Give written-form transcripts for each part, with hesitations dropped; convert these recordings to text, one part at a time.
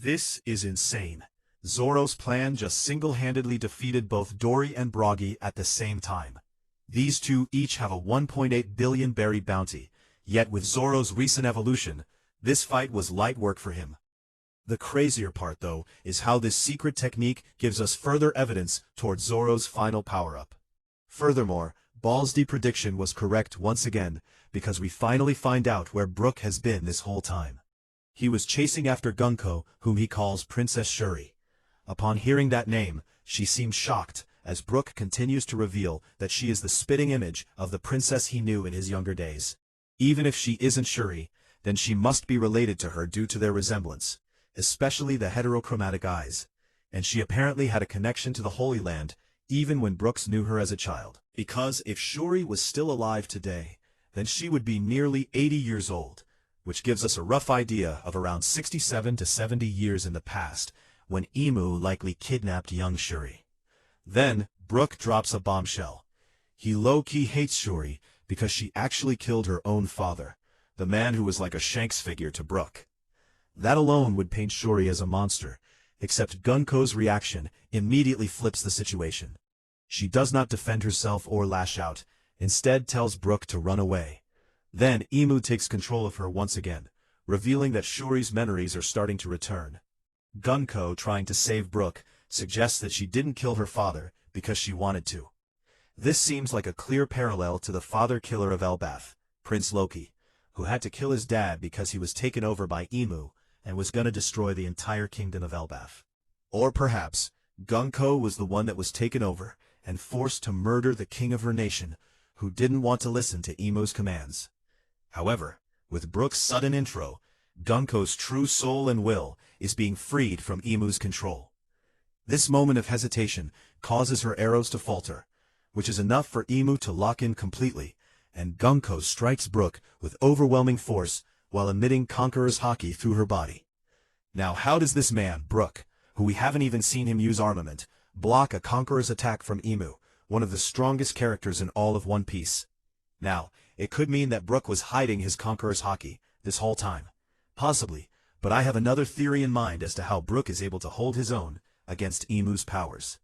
This is insane. Zoro's plan just single-handedly defeated both Dorry and Brogy at the same time. These two each have a 1.8 billion berry bounty, yet with Zoro's recent evolution, this fight was light work for him. The crazier part, though, is how this secret technique gives us further evidence towards Zoro's final power-up. Furthermore, Balls's prediction was correct once again, because we finally find out where Brook has been this whole time. He was chasing after Gunko, whom he calls Princess Shuri. Upon hearing that name, she seems shocked, as Brook continues to reveal that she is the spitting image of the princess he knew in his younger days. Even if she isn't Shuri, then she must be related to her due to their resemblance, especially the heterochromatic eyes. And she apparently had a connection to the Holy Land, even when Brooks knew her as a child. Because if Shuri was still alive today, then she would be nearly 80 years old, which gives us a rough idea of around 67 to 70 years in the past, when Imu likely kidnapped young Shuri. Then, Brook drops a bombshell. He low-key hates Shuri because she actually killed her own father, the man who was like a Shanks figure to Brook. That alone would paint Shuri as a monster, except Gunko's reaction immediately flips the situation. She does not defend herself or lash out, instead tells Brook to run away. Then Imu takes control of her once again, revealing that Shuri's memories are starting to return. Gunko, trying to save Brook, suggests that she didn't kill her father because she wanted to. This seems like a clear parallel to the father-killer of Elbaf, Prince Loki, who had to kill his dad because he was taken over by Imu and was gonna destroy the entire kingdom of Elbaf. Or perhaps, Gunko was the one that was taken over and forced to murder the king of her nation, who didn't want to listen to Imu's commands. However, with Brook's sudden intro, Gunko's true soul and will is being freed from Imu's control. This moment of hesitation causes her arrows to falter, which is enough for Imu to lock in completely, and Gunko strikes Brook with overwhelming force while emitting Conqueror's Haki through her body. Now how does this man, Brook, who we haven't even seen him use armament, block a Conqueror's attack from Imu, one of the strongest characters in all of One Piece? Now, it could mean that Brook was hiding his Conqueror's Haki this whole time. Possibly, but I have another theory in mind as to how Brook is able to hold his own against Imu's powers.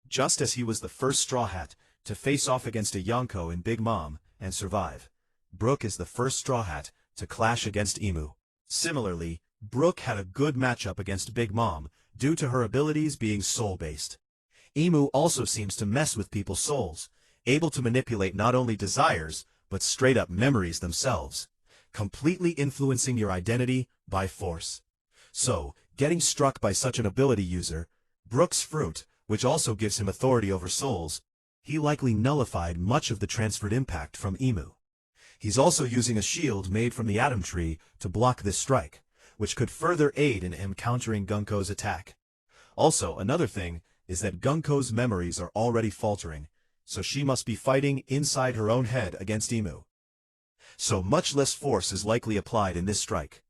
Just as he was the first Straw Hat to face off against a Yonko in Big Mom and survive, Brook is the first Straw Hat to clash against Imu. Similarly, Brook had a good matchup against Big Mom due to her abilities being soul-based. Imu also seems to mess with people's souls, able to manipulate not only desires, but straight-up memories themselves, completely influencing your identity by force. So, getting struck by such an ability user, Brook's fruit, which also gives him authority over souls, he likely nullified much of the transferred impact from Imu. He's also using a shield made from the Atom Tree to block this strike, which could further aid in him countering Gunko's attack. Also, another thing is that Gunko's memories are already faltering, so she must be fighting inside her own head against Imu. So much less force is likely applied in this strike.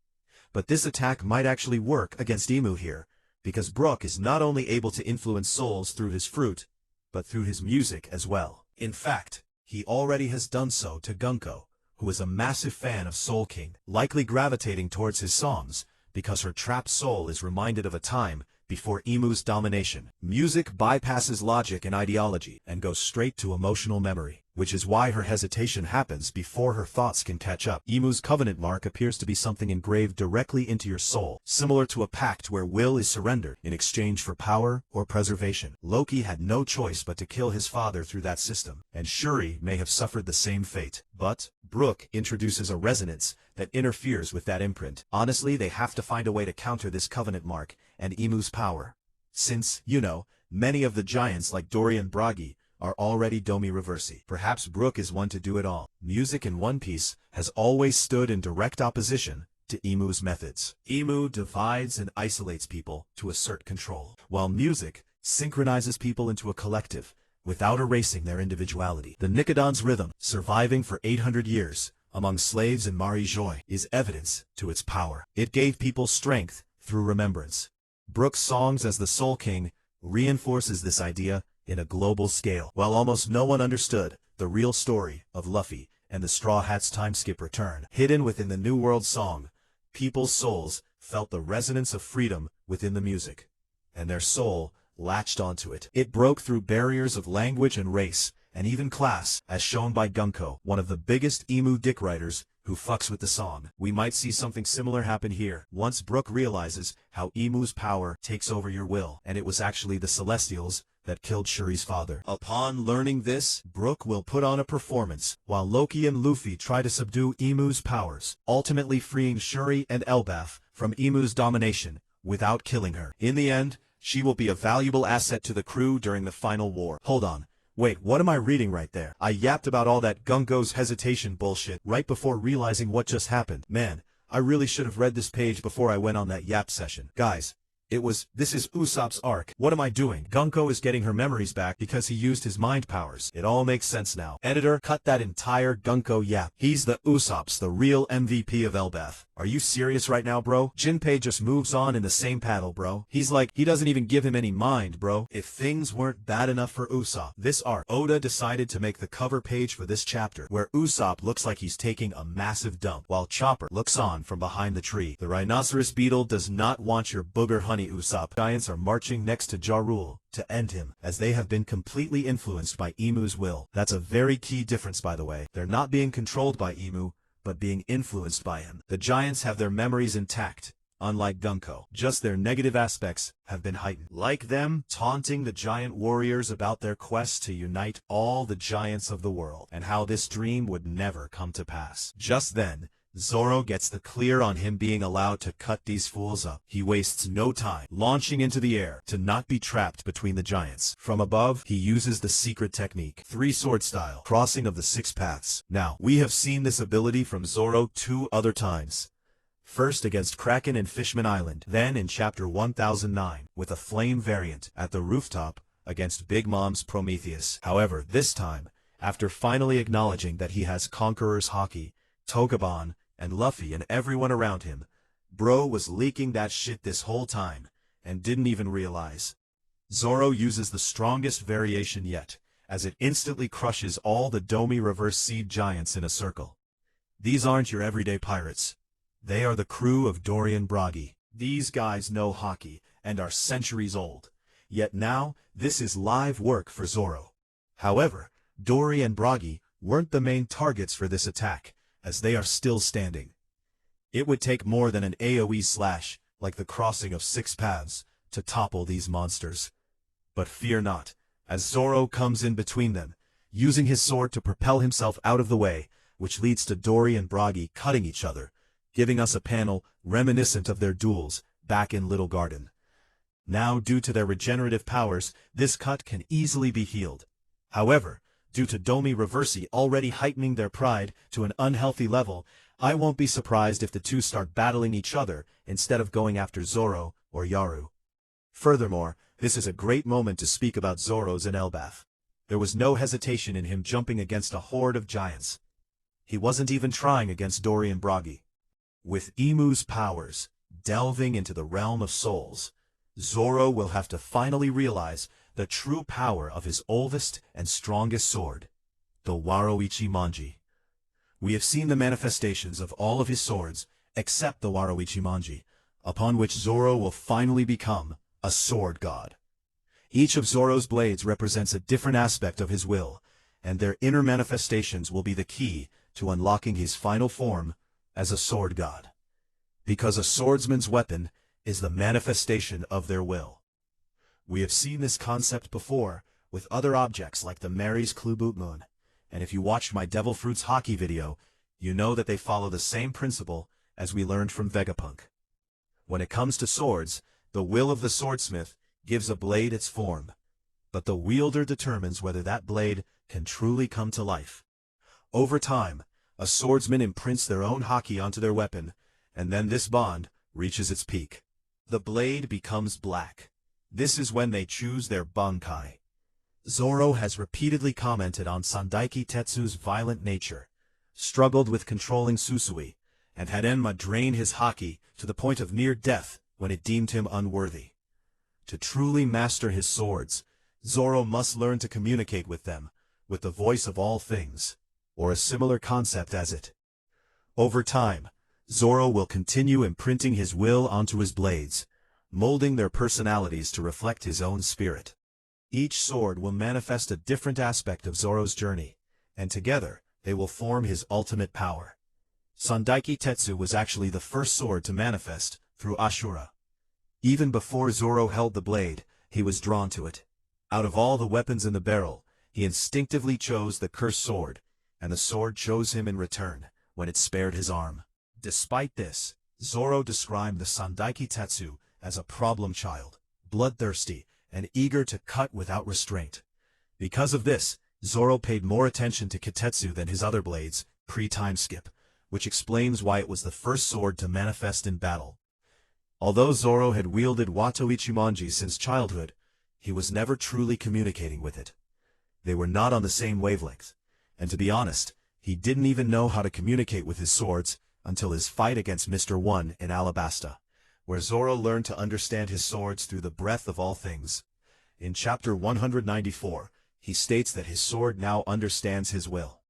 But this attack might actually work against Imu here, because Brook is not only able to influence souls through his fruit, but through his music as well. In fact, he already has done so to Gunko, who is a massive fan of Soul King, likely gravitating towards his songs, because her trapped soul is reminded of a time before Imu's domination. Music bypasses logic and ideology and goes straight to emotional memory, which is why her hesitation happens before her thoughts can catch up. Imu's covenant mark appears to be something engraved directly into your soul, similar to a pact where will is surrendered in exchange for power or preservation. Loki had no choice but to kill his father through that system, and Shuri may have suffered the same fate. But Brook introduces a resonance that interferes with that imprint. Honestly, they have to find a way to counter this covenant mark and Imu's power, since, many of the giants like Dorry and Brogy are already Domi Reversi. Perhaps Brook is one to do it all. Music in One Piece has always stood in direct opposition to Imu's methods. Imu divides and isolates people to assert control, while music synchronizes people into a collective without erasing their individuality. The Nikodon's rhythm, surviving for 800 years among slaves in Mari Joy, is evidence to its power. It gave people strength through remembrance. Brook's songs as the Soul King reinforces this idea in a global scale. While almost no one understood the real story of Luffy and the Straw Hats' time skip return, hidden within the New World song, people's souls felt the resonance of freedom within the music, and their soul latched onto it. It broke through barriers of language and race, and even class, as shown by Gunko, one of the biggest emu dick writers who fucks with the song. We might see something similar happen here, once Brook realizes how emu's power takes over your will, and it was actually the Celestials that killed Shuri's father. Upon learning this, Brook will put on a performance, while Loki and Luffy try to subdue emu's powers, ultimately freeing Shuri and Elbaf from emu's domination, without killing her. In the end, she will be a valuable asset to the crew during the final war. Hold on. Wait, what am I reading right there? I yapped about all that Gunko's hesitation bullshit right before realizing what just happened. Man, I really should have read this page before I went on that yap session. Guys, this is Usopp's arc. What am I doing? Gunko is getting her memories back because he used his mind powers. It all makes sense now. Editor, cut that entire Gunko yap. He's the Usopp's the real MVP of Elbaf. Are you serious right now, bro? Jinpei just moves on in the same paddle, bro. He's like, he doesn't even give him any mind, bro. If things weren't bad enough for Usopp, this arc, Oda decided to make the cover page for this chapter, where Usopp looks like he's taking a massive dump, while Chopper looks on from behind the tree. The rhinoceros beetle does not want your booger honey, Usopp. Giants are marching next to Ja Rule to end him, as they have been completely influenced by Emu's will. That's a very key difference, by the way. They're not being controlled by Emu, but being influenced by him. The giants have their memories intact, unlike Gunko. Just their negative aspects have been heightened. Like them, taunting the giant warriors about their quest to unite all the giants of the world, and how this dream would never come to pass. Just then, Zoro gets the clear on him being allowed to cut these fools up. He wastes no time, launching into the air to not be trapped between the giants. From above, he uses the secret technique, 3-sword style, crossing of the 6 paths. Now, we have seen this ability from Zoro 2 other times. First against Kraken and Fishman Island, then in chapter 1009, with a flame variant at the rooftop against Big Mom's Prometheus. However, this time, after finally acknowledging that he has Conqueror's Haki, Togaban, and Luffy and everyone around him, bro was leaking that shit this whole time, and didn't even realize. Zoro uses the strongest variation yet, as it instantly crushes all the Domi reverse seed giants in a circle. These aren't your everyday pirates. They are the crew of Dorry and Brogy. These guys know Haki, and are centuries old. Yet now, this is live work for Zoro. However, Dorry and Brogy weren't the main targets for this attack, as they are still standing. It would take more than an AoE slash, like the crossing of 6 paths, to topple these monsters. But fear not, as Zoro comes in between them, using his sword to propel himself out of the way, which leads to Dorry and Brogy cutting each other, giving us a panel reminiscent of their duels back in Little Garden. Now, due to their regenerative powers, this cut can easily be healed. However, due to Domi Reversi already heightening their pride to an unhealthy level, I won't be surprised if the two start battling each other instead of going after Zoro or Yaru. Furthermore, this is a great moment to speak about Zoro's in Elbaf. There was no hesitation in him jumping against a horde of giants. He wasn't even trying against Dorry and Brogy. With Emu's powers delving into the realm of souls, Zoro will have to finally realize the true power of his oldest and strongest sword, the Waroichi Manji. We have seen the manifestations of all of his swords, except the Waroichi Manji, upon which Zoro will finally become a sword god. Each of Zoro's blades represents a different aspect of his will, and their inner manifestations will be the key to unlocking his final form as a sword god. Because a swordsman's weapon is the manifestation of their will. We have seen this concept before with other objects like the Mary's Clue Boot Moon, and if you watched my Devil Fruit's Haki video, you know that they follow the same principle as we learned from Vegapunk. When it comes to swords, the will of the swordsmith gives a blade its form, but the wielder determines whether that blade can truly come to life. Over time, a swordsman imprints their own Haki onto their weapon, and then this bond reaches its peak. The blade becomes black. This is when they choose their Bankai. Zoro has repeatedly commented on Sandaiki Tetsu's violent nature, struggled with controlling Susui, and had Enma drain his Haki to the point of near death when it deemed him unworthy. To truly master his swords, Zoro must learn to communicate with them, with the voice of all things, or a similar concept as it. Over time, Zoro will continue imprinting his will onto his blades, molding their personalities to reflect his own spirit. Each sword will manifest a different aspect of Zoro's journey, and together, they will form his ultimate power. Sandaiki Tetsu was actually the first sword to manifest through Ashura. Even before Zoro held the blade, he was drawn to it. Out of all the weapons in the barrel, he instinctively chose the cursed sword, and the sword chose him in return, when it spared his arm. Despite this, Zoro described the Sandaiki Tetsu as a problem child, bloodthirsty, and eager to cut without restraint. Because of this, Zoro paid more attention to Kitetsu than his other blades, pre-time skip, which explains why it was the first sword to manifest in battle. Although Zoro had wielded Wato Ichimonji since childhood, he was never truly communicating with it. They were not on the same wavelength, and to be honest, he didn't even know how to communicate with his swords until his fight against Mr. One in Alabasta, where Zoro learned to understand his swords through the breath of all things. In chapter 194, he states that his sword now understands his will.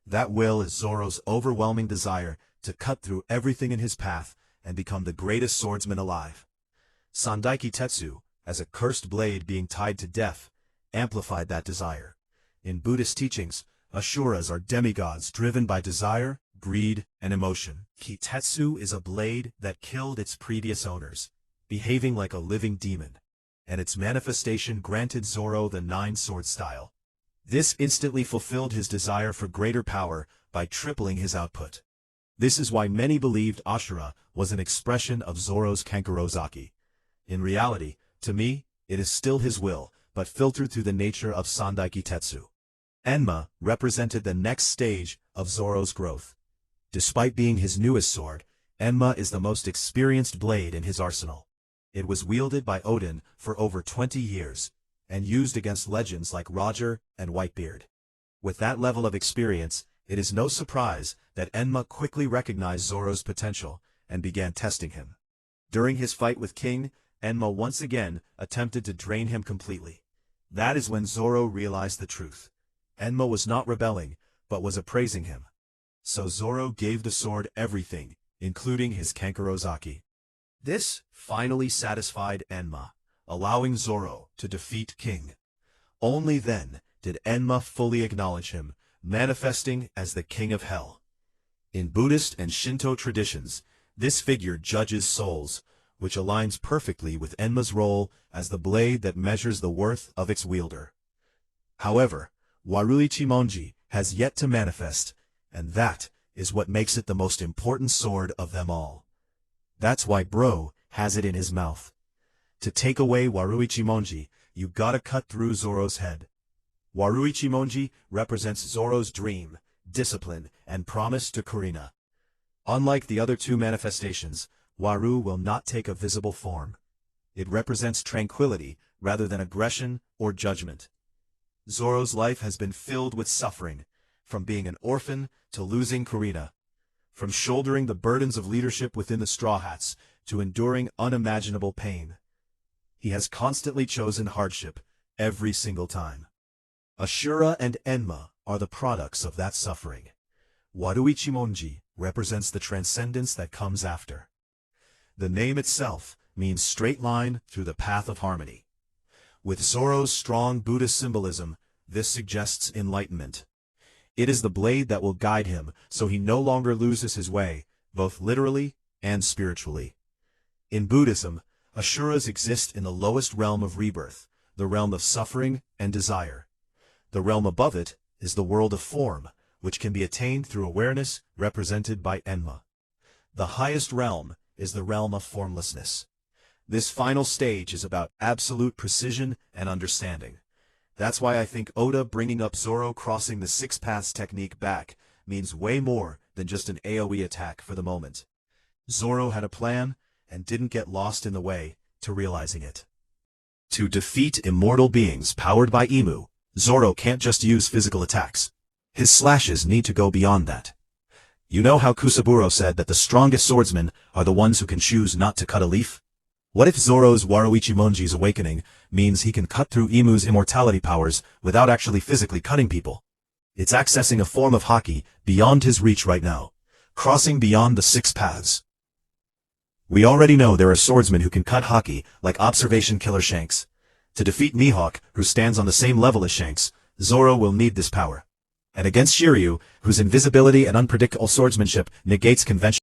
That will is Zoro's overwhelming desire to cut through everything in his path and become the greatest swordsman alive. Sandaiki Tetsu, as a cursed blade being tied to death, amplified that desire. In Buddhist teachings, Asuras are demigods driven by desire, greed, and emotion. Kitetsu is a blade that killed its previous owners, behaving like a living demon, and its manifestation granted Zoro the nine-sword style. This instantly fulfilled his desire for greater power by tripling his output. This is why many believed Ashura was an expression of Zoro's Kankurozaki. In reality, to me, it is still his will, but filtered through the nature of Sandaiki Tetsu. Enma represented the next stage of Zoro's growth. Despite being his newest sword, Enma is the most experienced blade in his arsenal. It was wielded by Odin for over 20 years, and used against legends like Roger and Whitebeard. With that level of experience, it is no surprise that Enma quickly recognized Zoro's potential and began testing him. During his fight with King, Enma once again attempted to drain him completely. That is when Zoro realized the truth. Enma was not rebelling, but was appraising him. So Zoro gave the sword everything, including his Kankurozaki. This finally satisfied Enma, allowing Zoro to defeat King. Only then did Enma fully acknowledge him, manifesting as the King of Hell. In Buddhist and Shinto traditions, this figure judges souls, which aligns perfectly with Enma's role as the blade that measures the worth of its wielder. However, Waruichimonji has yet to manifest, and that is what makes it the most important sword of them all. That's why Bro has it in his mouth. To take away Waruichimonji, you gotta cut through Zoro's head. Waruichimonji represents Zoro's dream, discipline, and promise to Kurina. Unlike the other two manifestations, Waru will not take a visible form. It represents tranquility rather than aggression or judgment. Zoro's life has been filled with suffering, from being an orphan to losing Kurina, from shouldering the burdens of leadership within the Straw Hats to enduring unimaginable pain. He has constantly chosen hardship every single time. Ashura and Enma are the products of that suffering. Waruichimonji represents the transcendence that comes after. The name itself means straight line through the path of harmony. With Zoro's strong Buddhist symbolism, this suggests enlightenment. It is the blade that will guide him so he no longer loses his way, both literally and spiritually. In Buddhism, Asuras exist in the lowest realm of rebirth, the realm of suffering and desire. The realm above it is the world of form, which can be attained through awareness represented by Enma. The highest realm is the realm of formlessness. This final stage is about absolute precision and understanding. That's why I think Oda bringing up Zoro crossing the six paths technique back means way more than just an AoE attack for the moment. Zoro had a plan and didn't get lost in the way to realizing it. To defeat immortal beings powered by Imu, Zoro can't just use physical attacks. His slashes need to go beyond that. You know how Kusaburo said that the strongest swordsmen are the ones who can choose not to cut a leaf? What if Zoro's Waruichimonji's awakening means he can cut through Imu's immortality powers without actually physically cutting people? It's accessing a form of Haki beyond his reach right now, crossing beyond the 6 paths. We already know there are swordsmen who can cut Haki, like Observation Killer Shanks. To defeat Mihawk, who stands on the same level as Shanks, Zoro will need this power. And against Shiryu, whose invisibility and unpredictable swordsmanship negates conventional